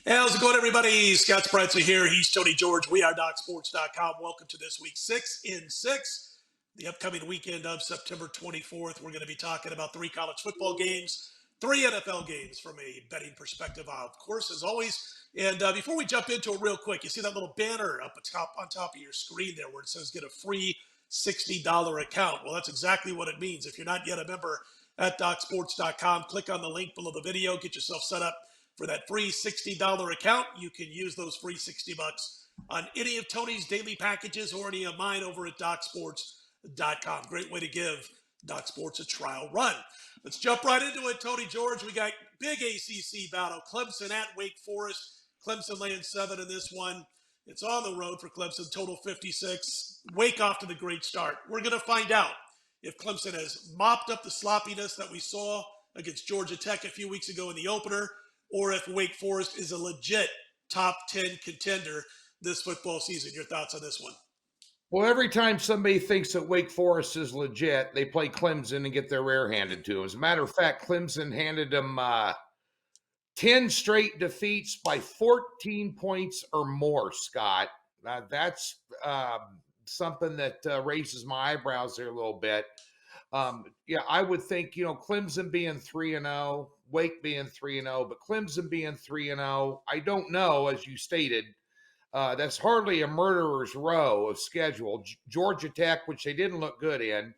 Hey, how's it going, everybody? Scott Spreitzer here. He's Tony George. We are DocSports.com. Welcome to this week's 6 in 6. The upcoming weekend of September 24th, we're going to be talking about 3 college football games, 3 NFL games from a betting perspective, of course, as always. And before we jump into it real quick, you see that little banner up on top of your screen there where it says get a free $60 account. Well, that's exactly what it means. If you're not yet a member at DocSports.com, click on the link below the video, get yourself set up for that free $60 account. You can use those free $60 on any of Tony's daily packages or any of mine over at DocSports.com. Great way to give Doc Sports a trial run. Let's jump right into it. Tony George, we got big ACC battle. Clemson at Wake Forest. Clemson laying 7 in this one. It's on the road for Clemson, total 56. Wake off to the great start. We're going to find out if Clemson has mopped up the sloppiness that we saw against Georgia Tech a few weeks ago in the opener, or if Wake Forest is a legit top 10 contender this football season. Your thoughts on this one? Well, every time somebody thinks that Wake Forest is legit, they play Clemson and get their rear handed to them. As a matter of fact, Clemson handed them 10 straight defeats by 14 points or more, Scott. That's something that raises my eyebrows there a little bit. I would think, Clemson being 3-0, Wake being 3-0, but Clemson being 3-0, I don't know, as you stated. That's hardly a murderer's row of schedule. Georgia Tech, which they didn't look good in,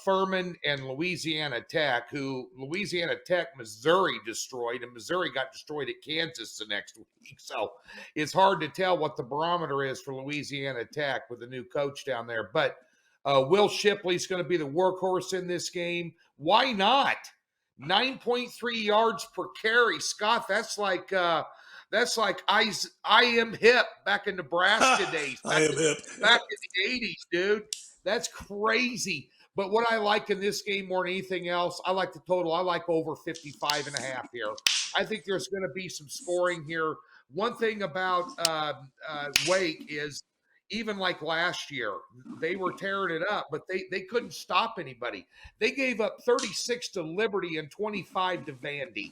Furman, and Louisiana Tech, who Louisiana Tech, Missouri destroyed, and Missouri got destroyed at Kansas the next week. So it's hard to tell what the barometer is for Louisiana Tech with the new coach down there. But Will Shipley's going to be the workhorse in this game. Why not? 9.3 yards per carry, Scott. That's like I am hip back in Nebraska days. I am hip. Back in the 80s, dude. That's crazy. But what I like in this game more than anything else, I like the total. I like over 55.5 here. I think there's going to be some scoring here. One thing about Wake is, even like last year, they were tearing it up, but they couldn't stop anybody. They gave up 36 to Liberty and 25 to Vandy.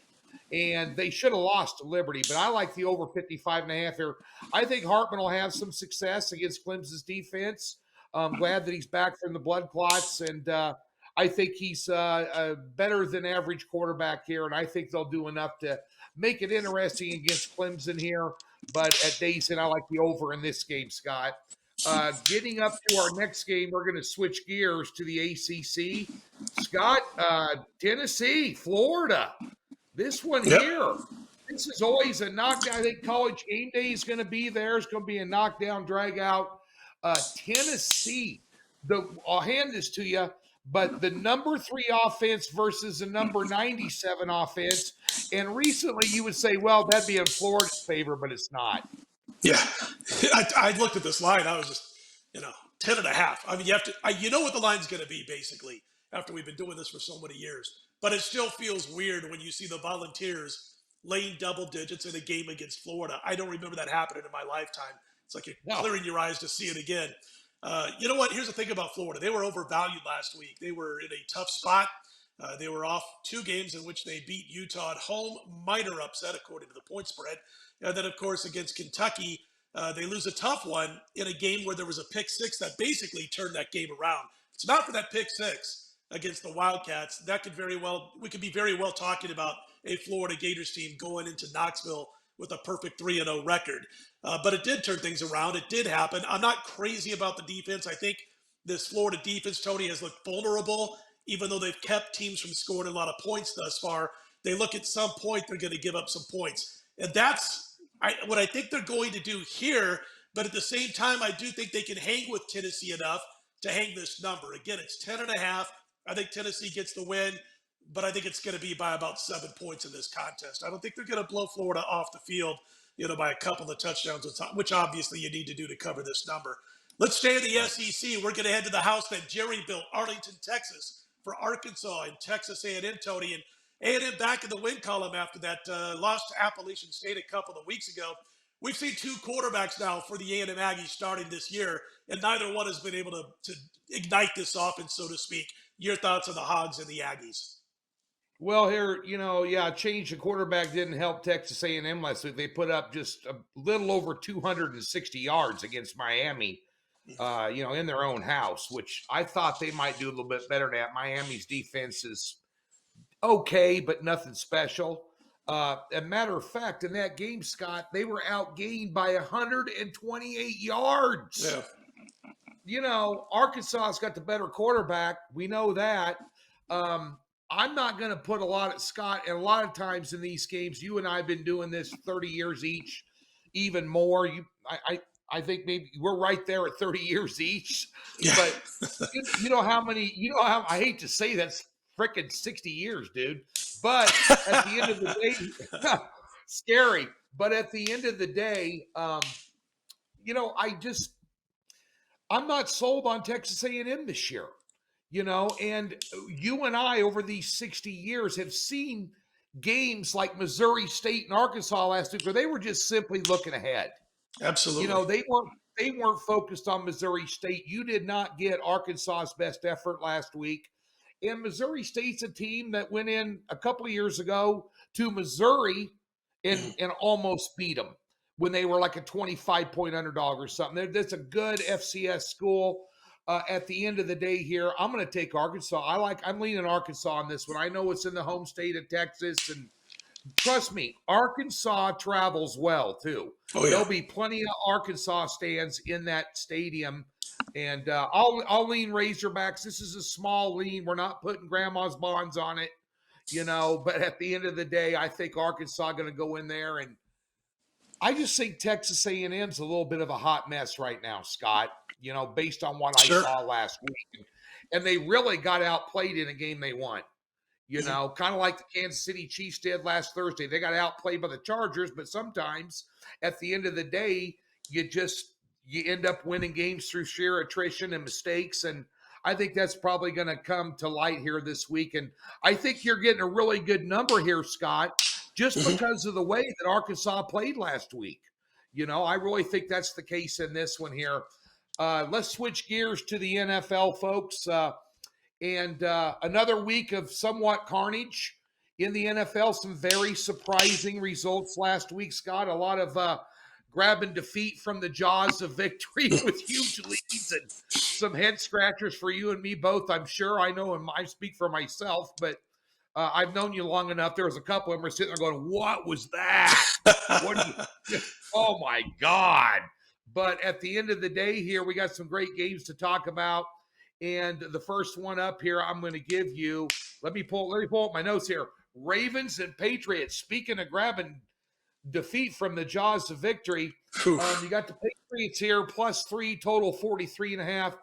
And they should have lost to Liberty, but I like the over 55.5 here. I think Hartman will have some success against Clemson's defense. I'm glad that he's back from the blood clots, and I think he's a better than average quarterback here, and I think they'll do enough to make it interesting against Clemson here. But at Dayson, I like the over in this game, Scott. Getting up to our next game, we're going to switch gears to the ACC. Scott, Tennessee, Florida. This one here, this is always a knockdown. I think College Game Day is going to be there. It's going to be a knockdown, drag out. Tennessee, I'll hand this to you, but the number 3 offense versus the number 97 offense. And recently you would say, well, that'd be in Florida's favor, but it's not. Yeah. I looked at this line. I was just, 10.5. I mean, you know what the line's going to be, basically, after we've been doing this for so many years. But it still feels weird when you see the Volunteers laying double digits in a game against Florida. I don't remember that happening in my lifetime. It's like you're clearing your eyes to see it again. You know what? Here's the thing about Florida. They were overvalued last week. They were in a tough spot. They were off 2 games in which they beat Utah at home. Minor upset, according to the point spread. And then, of course, against Kentucky, they lose a tough one in a game where there was a pick 6 that basically turned that game around. It's not for that pick 6 against the Wildcats. We could be very well talking about a Florida Gators team going into Knoxville with a perfect 3-0 record. But it did turn things around. It did happen. I'm not crazy about the defense. I think this Florida defense, Tony, has looked vulnerable, even though they've kept teams from scoring a lot of points thus far. They look at some point, they're going to give up some points. And that's what I think they're going to do here. But at the same time, I do think they can hang with Tennessee enough to hang this number. Again, it's 10.5. I think Tennessee gets the win, but I think it's going to be by about 7 points in this contest. I don't think they're going to blow Florida off the field, by a couple of touchdowns, which obviously you need to do to cover this number. Let's stay in the SEC. We're going to head to the house that Jerry built, Arlington, Texas, for Arkansas and Texas A&M, Tony. And A&M back in the win column after that loss to Appalachian State a couple of weeks ago. We've seen 2 quarterbacks now for the A&M Aggies starting this year, and neither one has been able to ignite this offense, so to speak. Your thoughts on the Hogs and the Aggies? Well, here, change the quarterback didn't help Texas A&M last week. They put up just a little over 260 yards against Miami, in their own house, which I thought they might do a little bit better than that. Miami's defense is okay, but nothing special. A matter of fact, in that game, Scott, they were outgained by 128 yards. Yeah. Arkansas's got the better quarterback. We know that. I'm not going to put a lot at Scott. And a lot of times in these games, you and I have been doing this 30 years each, even more. I think maybe we're right there at 30 years each. Yeah. But you know how many? I hate to say that's freaking 60 years, dude. But at the end of the day, scary. But at the end of the day, I'm not sold on Texas A&M this year, and you and I over these 60 years have seen games like Missouri State and Arkansas last week where they were just simply looking ahead. Absolutely. They weren't focused on Missouri State. You did not get Arkansas's best effort last week. And Missouri State's a team that went in a couple of years ago to Missouri and almost beat them when they were like a 25-point underdog or something. That's a good FCS school. At the end of the day here, I'm going to take Arkansas. I'm leaning Arkansas on this one. I know it's in the home state of Texas, and trust me, Arkansas travels well too. Oh, yeah. There'll be plenty of Arkansas stands in that stadium. And I'll lean Razorbacks. This is a small lean. We're not putting grandma's bonds on it, But at the end of the day, I think Arkansas going to go in there, and I just think Texas A&M's a little bit of a hot mess right now, Scott. Based on what I saw last week, and they really got outplayed in a game they won. Kind of like the Kansas City Chiefs did last Thursday. They got outplayed by the Chargers, but sometimes at the end of the day, you end up winning games through sheer attrition and mistakes. And I think that's probably going to come to light here this week. And I think you're getting a really good number here, Scott, just because of the way that Arkansas played last week. I really think that's the case in this one here. Let's switch gears to the NFL, folks. And another week of somewhat carnage in the NFL. Some very surprising results last week, Scott. A lot of grabbing defeat from the jaws of victory with huge leads and some head scratchers for you and me both, I'm sure. I know, and I speak for myself, but I've known you long enough. There was a couple of them were sitting there going, what was that? Oh, my God. But at the end of the day here, we got some great games to talk about. And the first one up here, I'm going to give you, let me pull up my notes here. Ravens and Patriots. Speaking of grabbing defeat from the jaws of victory, you got the Patriots here, +3, total 43.5.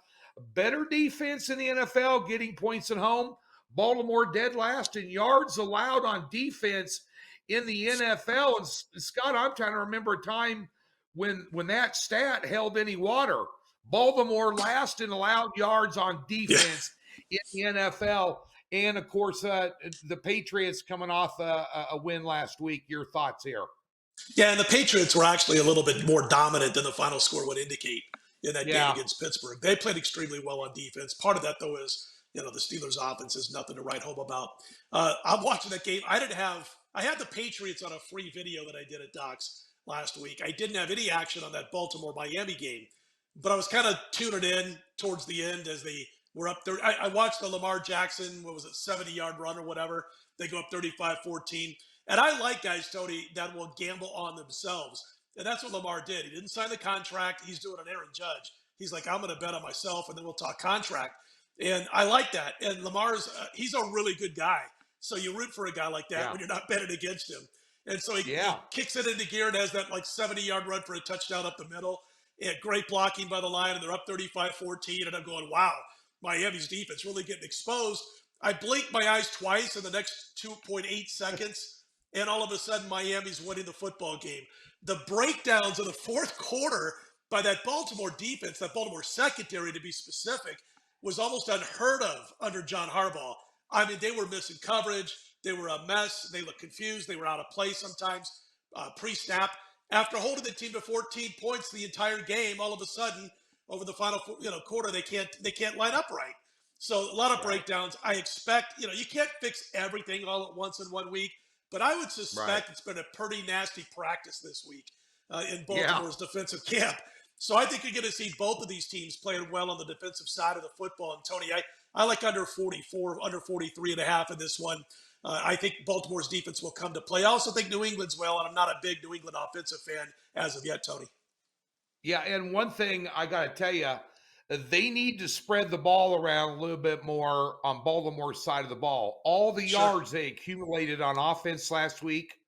Better defense in the NFL, getting points at home. Baltimore dead last in yards allowed on defense in the NFL. And Scott, I'm trying to remember a time when that stat held any water. Baltimore last in allowed yards on defense in the NFL. And, of course, the Patriots coming off a win last week. Your thoughts here? Yeah, and the Patriots were actually a little bit more dominant than the final score would indicate in that game against Pittsburgh. They played extremely well on defense. Part of that, though, is, the Steelers' offense is nothing to write home about. I'm watching that game. I had the Patriots on a free video that I did at Doc's last week. I didn't have any action on that Baltimore-Miami game, but I was kind of tuning in towards the end as they were up there. I watched the Lamar Jackson, 70-yard run or whatever. They go up 35-14. And I like guys, Tony, that will gamble on themselves. And that's what Lamar did. He didn't sign the contract. He's doing an Aaron Judge. He's like, I'm going to bet on myself, and then we'll talk contract. And I like that. And Lamar's, he's a really good guy. So you root for a guy like that when you're not betting against him. And so he kicks it into gear and has that 70-yard run for a touchdown up the middle. And great blocking by the line, and they're up 35-14. And I'm going, wow, Miami's defense really getting exposed. I blinked my eyes twice in the next 2.8 seconds, and all of a sudden Miami's winning the football game. The breakdowns of the fourth quarter by that Baltimore defense, that Baltimore secondary to be specific, was almost unheard of under John Harbaugh. I mean, they were missing coverage. They were a mess. They looked confused. They were out of play sometimes pre-snap. After holding the team to 14 points the entire game, all of a sudden, over the final quarter, they can't line up right. So a lot of Right. breakdowns. I expect, you can't fix everything all at once in 1 week, but I would Right. suspect it's been a pretty nasty practice this week in Yeah. Baltimore's defensive camp. So I think you're going to see both of these teams playing well on the defensive side of the football. And Tony, I like under 44, under 43 and a half in this one. I think Baltimore's defense will come to play. I also think New England's well, and I'm not a big New England offensive fan as of yet, Tony. Yeah, and one thing I got to tell you, they need to spread the ball around a little bit more on Baltimore's side of the ball. All the Sure. yards they accumulated on offense last week,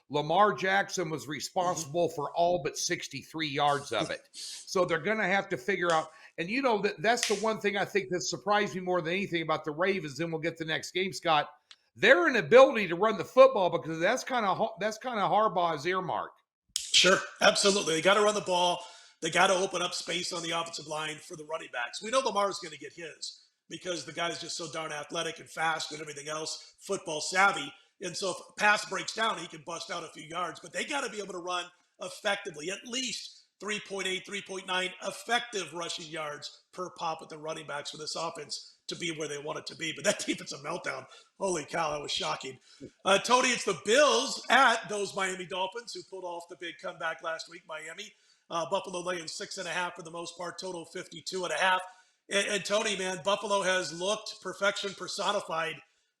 Lamar Jackson was responsible for all but 63 yards of it. So they're going to have to figure out, and that's the one thing I think that surprised me more than anything about the Ravens. Then we'll get the next game, Scott. Their inability to run the football, because that's kind of Harbaugh's earmark. Sure, absolutely. They got to run the ball. They got to open up space on the offensive line for the running backs. We know Lamar's going to get his because the guy's just so darn athletic and fast and everything else, football savvy. And so if a pass breaks down, he can bust out a few yards. But they got to be able to run effectively, at least 3.8, 3.9 effective rushing yards per pop with the running backs for this offense to be where they want it to be. But that defensive meltdown, holy cow, that was shocking. Tony, it's the Bills at those Miami Dolphins who pulled off the big comeback last week. Miami, Buffalo laying 6.5 for the most part, total 52.5. And Tony, man, Buffalo has looked perfection personified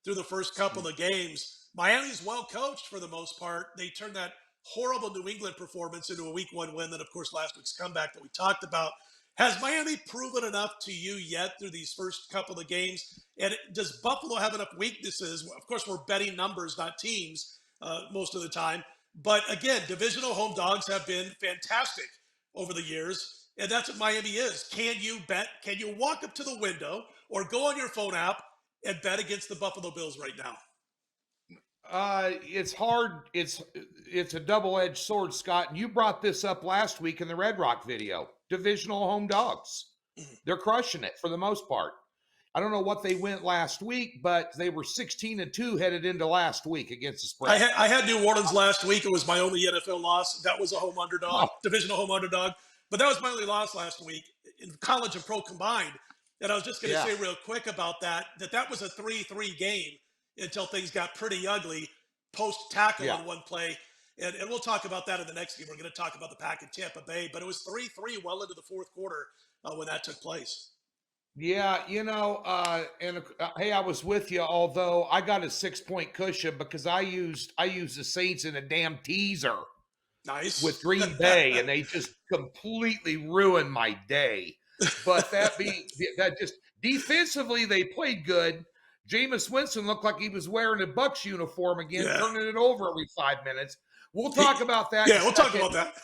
through the first couple of games. Miami's well coached for the most part. They turned that horrible New England performance into a week 1 win. Then, of course, last week's comeback that we talked about. Has Miami proven enough to you yet through these first couple of games? And does Buffalo have enough weaknesses? Of course, we're betting numbers, not teams, most of the time. But again, divisional home dogs have been fantastic over the years. And that's what Miami is. Can you bet? Can you walk up to the window or go on your phone app and bet against the Buffalo Bills right now? It's hard. It's a double-edged sword, Scott. And you brought this up last week in the Red Rock video. Divisional home dogs. They're crushing it for the most part. I don't know what they went last week, but they were 16-2 headed into last week against the spread. I had New Orleans last week. It was my only NFL loss. That was a home underdog, divisional home underdog. But that was my only loss last week in college and pro combined. And I was just going to say real quick about that was a 3-3 game until things got pretty ugly post-tackle on one play. And we'll talk about that in the next game. We're going to talk about the Pack in Tampa Bay. But it was 3-3 well into the fourth quarter when that took place. Yeah, hey, I was with you, although I got a 6-point cushion because I used the Saints in a damn teaser. Nice. With Green Bay, and they just completely ruined my day. But that just defensively, they played good. Jameis Winston looked like he was wearing a Bucs uniform again, turning it over every 5 minutes. We'll talk about that. Yeah, we'll talk about that.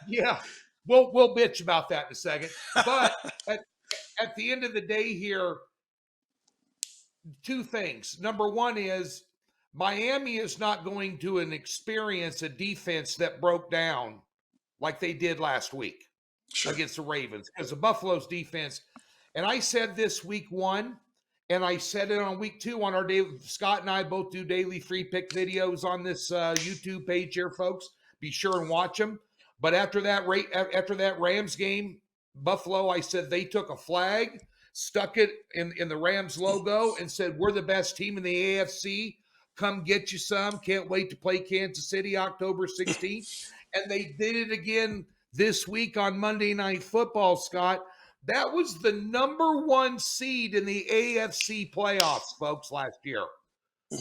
Yeah, we'll bitch about that in a second. But at the end of the day here, two things. Number one is Miami is not going to experience a defense that broke down like they did last week against the Ravens, because the Buffalo's defense, and I said this week 1, and I said it on week 2 on our day. Scott and I both do daily free pick videos on this YouTube page here, folks. Be sure and watch them. But after that Rams game, Buffalo, I said they took a flag, stuck it in the Rams logo, and said, we're the best team in the AFC. Come get you some. Can't wait to play Kansas City October 16th. And they did it again this week on Monday Night Football, Scott. That was the number 1 seed in the AFC playoffs, folks, last year.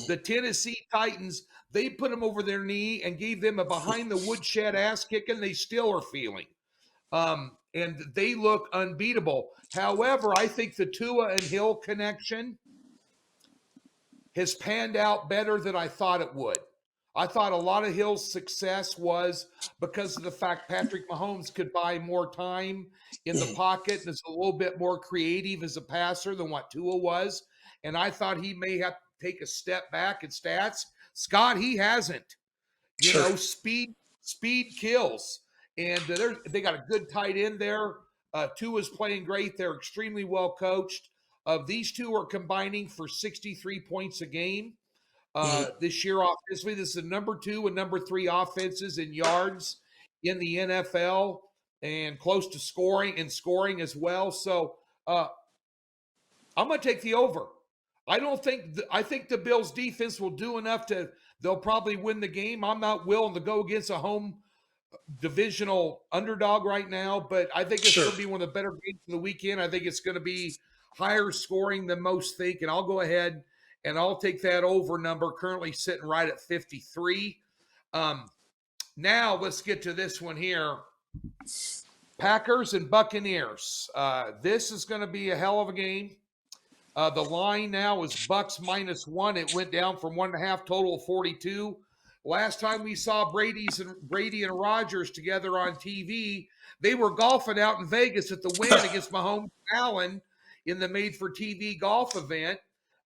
The Tennessee Titans, they put them over their knee and gave them a behind-the-woodshed ass kicking they still are feeling. And they look unbeatable. However, I think the Tua and Hill connection has panned out better than I thought it would. I thought a lot of Hill's success was because of the fact Patrick Mahomes could buy more time in the pocket and is a little bit more creative as a passer than what Tua was. And I thought he may have to take a step back in stats. Scott, he hasn't. You know, speed kills. And they got a good tight end there. Tua's playing great. They're extremely well coached. These two are combining for 63 points a game this year offensively. This is the number 2 and number 3 offenses in yards in the NFL, and close to scoring as well. So I'm going to take the over. I think the Bills defense will do enough they'll probably win the game. I'm not willing to go against a home divisional underdog right now, but I think it's Sure. going to be one of the better games of the weekend. I think it's going to be higher scoring than most think, and I'll go ahead and I'll take that over number, currently sitting right at 53. Now let's get to this one here. Packers and Buccaneers. This is going to be a hell of a game. The line now is Bucks -1. It went down from 1.5, total of 42. Last time we saw Brady and Rodgers together on TV, they were golfing out in Vegas at the Wynn against Mahomes and Allen in the made-for-TV golf event.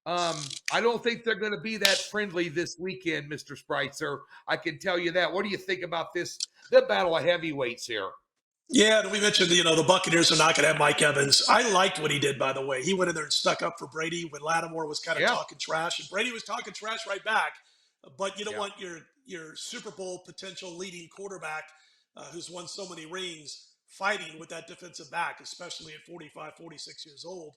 I don't think they're going to be that friendly this weekend, Mr. Spreitzer. I can tell you that. What do you think about this? The battle of heavyweights here. Yeah, and we mentioned, the Buccaneers are not going to have Mike Evans. I liked what he did, by the way. He went in there and stuck up for Brady when Lattimore was kind of talking trash, and Brady was talking trash right back. But you don't want your Super Bowl potential leading quarterback who's won so many rings fighting with that defensive back, especially at 45, 46 years old.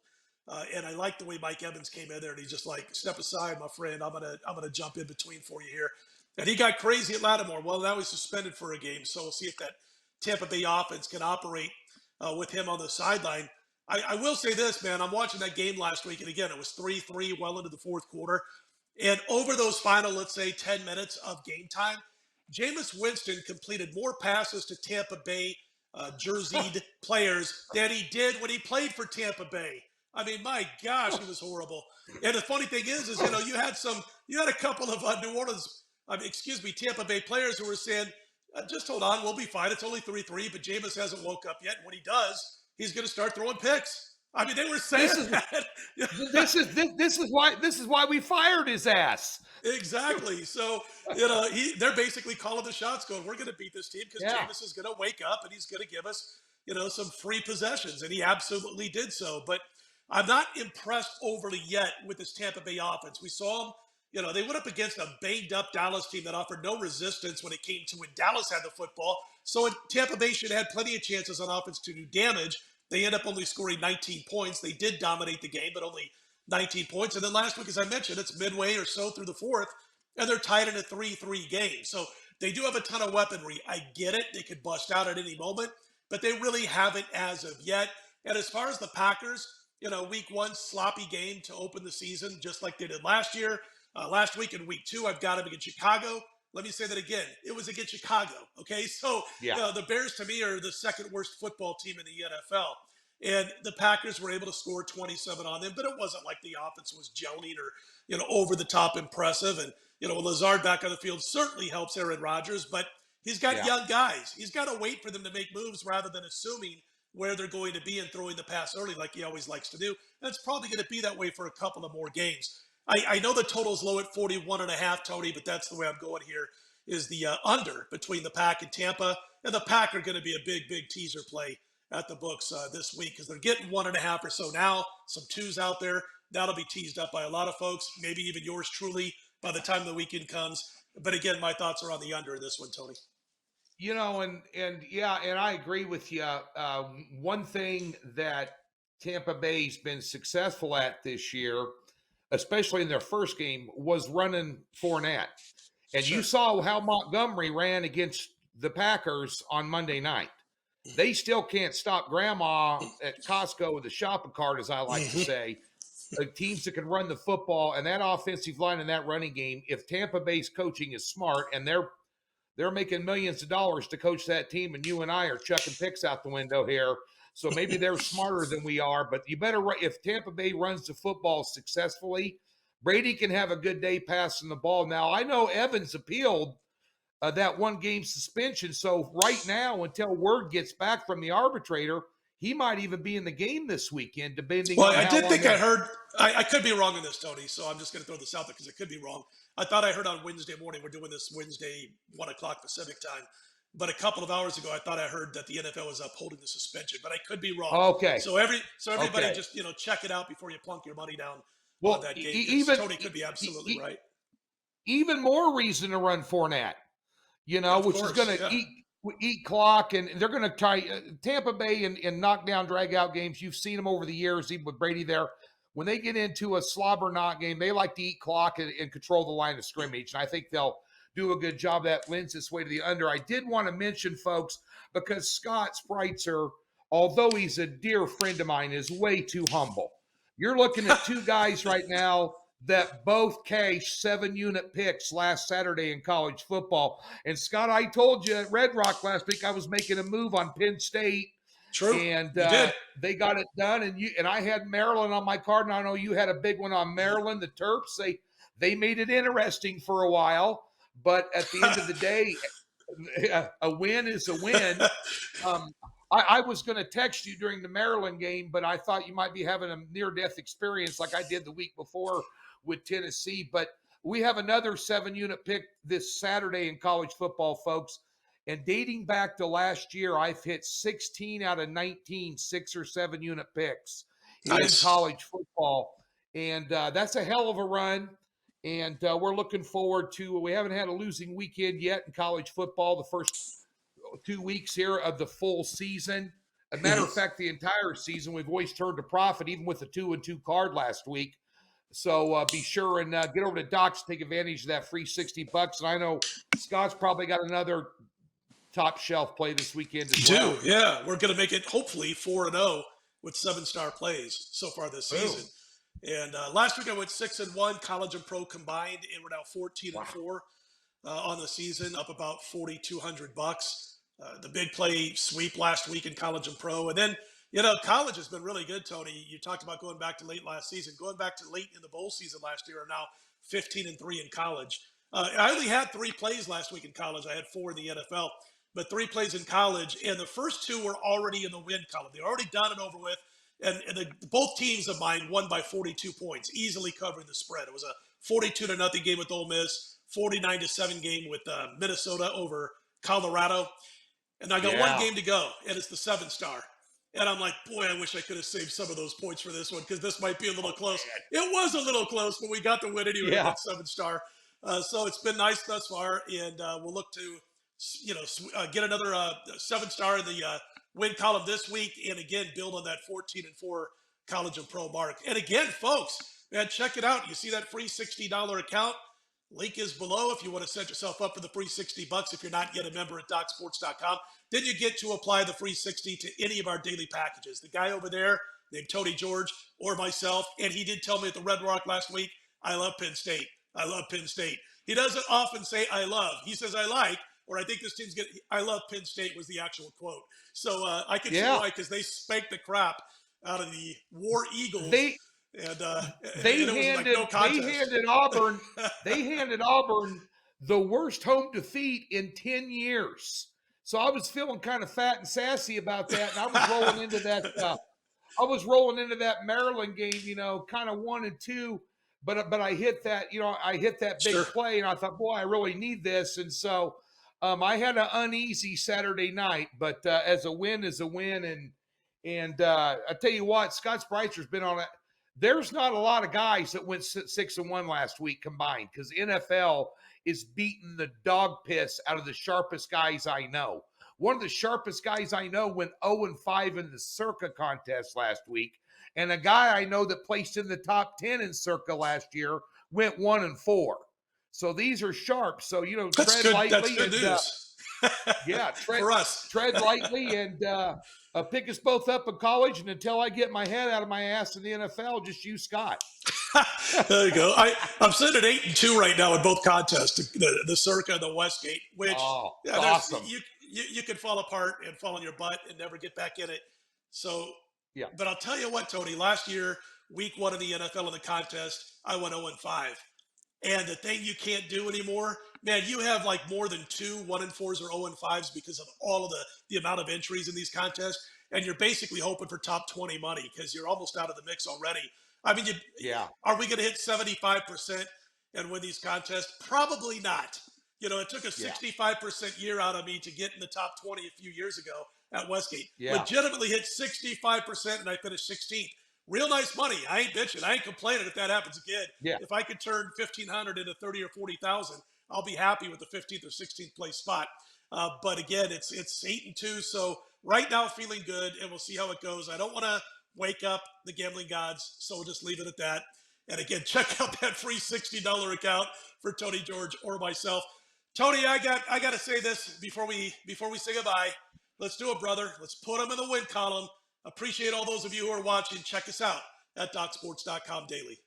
And I like the way Mike Evans came in there, and he's just like, step aside, my friend. I'm gonna jump in between for you here. And he got crazy at Lattimore. Well, now he's suspended for a game, so we'll see if that Tampa Bay offense can operate with him on the sideline. I will say this, man. I'm watching that game last week, and again, it was 3-3 well into the fourth quarter. And over those final, let's say, 10 minutes of game time, Jameis Winston completed more passes to Tampa Bay jerseyed players than he did when he played for Tampa Bay. I mean, my gosh, he was horrible. And the funny thing is you had a couple of Tampa Bay players who were saying, just hold on, we'll be fine. It's only 3-3, but Jameis hasn't woke up yet. And when he does, he's going to start throwing picks. I mean, they were saying that. This is why we fired his ass. Exactly. So, they're basically calling the shots, going, we're going to beat this team because Jameis is going to wake up and he's going to give us, some free possessions. And he absolutely did so. But I'm not impressed overly yet with this Tampa Bay offense. We saw them. They went up against a banged-up Dallas team that offered no resistance when it came to when Dallas had the football. So Tampa Bay should have had plenty of chances on offense to do damage. They end up only scoring 19 points. They did dominate the game, but only 19 points. And then last week, as I mentioned, it's midway or so through the fourth, and they're tied in a 3-3 game. So they do have a ton of weaponry. I get it. They could bust out at any moment, but they really haven't as of yet. And as far as the Packers, week one, sloppy game to open the season, just like they did last year. Last week in week two, I've got them against Chicago. Let me say that again. It was against Chicago. Okay. So the Bears to me are the second worst football team in the NFL. And the Packers were able to score 27 on them, but it wasn't like the offense was gelling or, over the top impressive. And, Lazard back on the field certainly helps Aaron Rodgers, but he's got young guys. He's got to wait for them to make moves rather than assuming where they're going to be and throwing the pass early like he always likes to do. And it's probably going to be that way for a couple of more games. I know the total's low at 41.5, Tony, but that's the way I'm going here, is the under between the Pack and Tampa. And the Pack are going to be a big, big teaser play at the books this week because they're getting 1.5 or so now, some twos out there. That'll be teased up by a lot of folks, maybe even yours truly by the time the weekend comes. But again, my thoughts are on the under in this one, Tony. And I agree with you. One thing that Tampa Bay's been successful at this year, especially in their first game, was running Fournette. And you saw how Montgomery ran against the Packers on Monday night. They still can't stop Grandma at Costco with a shopping cart, as I like to say. Teams that can run the football, and that offensive line and that running game, if Tampa Bay's coaching is smart, and they're making millions of dollars to coach that team, and you and I are chucking picks out the window here. So maybe they're smarter than we are, but you better, if Tampa Bay runs the football successfully, Brady can have a good day passing the ball. Now, I know Evans appealed that one-game suspension, so right now, until word gets back from the arbitrator, he might even be in the game this weekend, depending on how long. Well, I did think I heard – I could be wrong on this, Tony, so I'm just going to throw this out there because it could be wrong. I thought I heard on Wednesday morning, we're doing this Wednesday, 1 o'clock Pacific time, but a couple of hours ago, I thought I heard that the NFL was upholding the suspension, but I could be wrong. Okay. So everybody just, check it out before you plunk your money down on that game. Tony could be absolutely right. Even more reason to run Fournette, which is going to eat clock, and they're going to try Tampa Bay in knockdown, drag out games. You've seen them over the years, even with Brady there. when they get into a slobber knot game, they like to eat clock and control the line of scrimmage. And I think they'll do a good job. That lends its way to the under. I did want to mention, folks, because Scott Spreitzer, although he's a dear friend of mine, is way too humble. You're looking at two guys right now that both cashed 7-unit picks last Saturday in college football. And Scott, I told you at Red Rock last week I was making a move on Penn State. True. And You did. they got it done. And I had Maryland on my card, and I know you had a big one on Maryland. The Terps, they made it interesting for a while. But at the end of the day, a win is a win. I was going to text you during the Maryland game, but I thought you might be having a near-death experience like I did the week before with Tennessee. But we have another 7-unit pick this Saturday in college football, folks. And dating back to last year, I've hit 16 out of 19 6 or 7-unit picks in college football. And that's a hell of a run. And we're looking forward to, we haven't had a losing weekend yet in college football, the first 2 weeks here of the full season. As a matter of fact, the entire season, we've always turned a profit, even with the 2-2 card last week. So be sure and get over to Doc's, take advantage of that free $60. And I know Scott's probably got another top shelf play this weekend as well. Yeah. We're going to make it hopefully 4-0 with 7-star plays so far this season. And last week I went 6-1, college and pro combined, and we're now 14-4 on the season, up about $4,200. The big play sweep last week in college and pro. And then, college has been really good, Tony. You talked about going back to late last season. Going back to late in the bowl season last year are now 15-3 in college. I only had 3 plays last week in college. I had 4 in the NFL, but 3 plays in college. And the first 2 were already in the win column. They're already done and over with. And both teams of mine won by 42 points, easily covering the spread. It was a 42-0 game with Ole Miss, 49-7 game with Minnesota over Colorado. And I got one game to go, and it's the 7-star. And I'm like, boy, I wish I could have saved some of those points for this one because this might be a little close. It was a little close, but we got the win anyway with 7-star. So it's been nice thus far, and we'll look to, get another 7-star in the win column this week, and again, build on that 14-4 college and pro mark. And again, folks, man, check it out. You see that free $60 account? Link is below if you want to set yourself up for the free $60 if you're not yet a member at DocSports.com. Then you get to apply the free $60 to any of our daily packages. The guy over there named Tony George or myself, and he did tell me at the Red Rock last week, I love Penn State. I love Penn State. He doesn't often say I love. He says I like, or I think this team's good. I love Penn State was the actual quote. So I can see why, because they spanked the crap out of the War Eagles. They handed Auburn the worst home defeat in 10 years. So I was feeling kind of fat and sassy about that, and I was rolling into that. Maryland game, kind of 1-2, but I hit that, big play, and I thought, boy, I really need this, and so I had an uneasy Saturday night, but as a win is a win, and I tell you what, Scott Spreitzer's been on it. There's not a lot of guys that went 6-1 last week combined because NFL is beating the dog piss out of the sharpest guys I know. One of the sharpest guys I know went 0-5 in the Circa contest last week, and a guy I know that placed in the top 10 in Circa last year went 1-4. So these are sharp. So, tread lightly. That's good news. For us. Tread lightly and pick us both up in college. And until I get my head out of my ass in the NFL, just use Scott. There you go. I'm sitting at 8-2 right now in both contests, the Circa and the Westgate, which awesome. You could fall apart and fall on your butt and never get back in it. So, but I'll tell you what, Tony, last year, week 1 of the NFL in the contest, I went 0-5. And the thing you can't do anymore, man, you have like more than 2 1-4s or 0-5s because of all of the amount of entries in these contests. And you're basically hoping for top 20 money because you're almost out of the mix already. I mean, are we going to hit 75% and win these contests? Probably not. It took a 65% year out of me to get in the top 20 a few years ago at Westgate. Legitimately hit 65% and I finished 16th. Real nice money. I ain't bitching. I ain't complaining if that happens again. If I could turn 1,500 into 30 or 40,000, I'll be happy with the 15th or 16th place spot. But again, it's 8-2. So right now feeling good, and we'll see how it goes. I don't want to wake up the gambling gods. So we'll just leave it at that. And again, check out that free $60 account for Tony George or myself. Tony, I got to say this before we say goodbye. Let's do it, brother. Let's put them in the win column. Appreciate all those of you who are watching. Check us out at DocSports.com daily.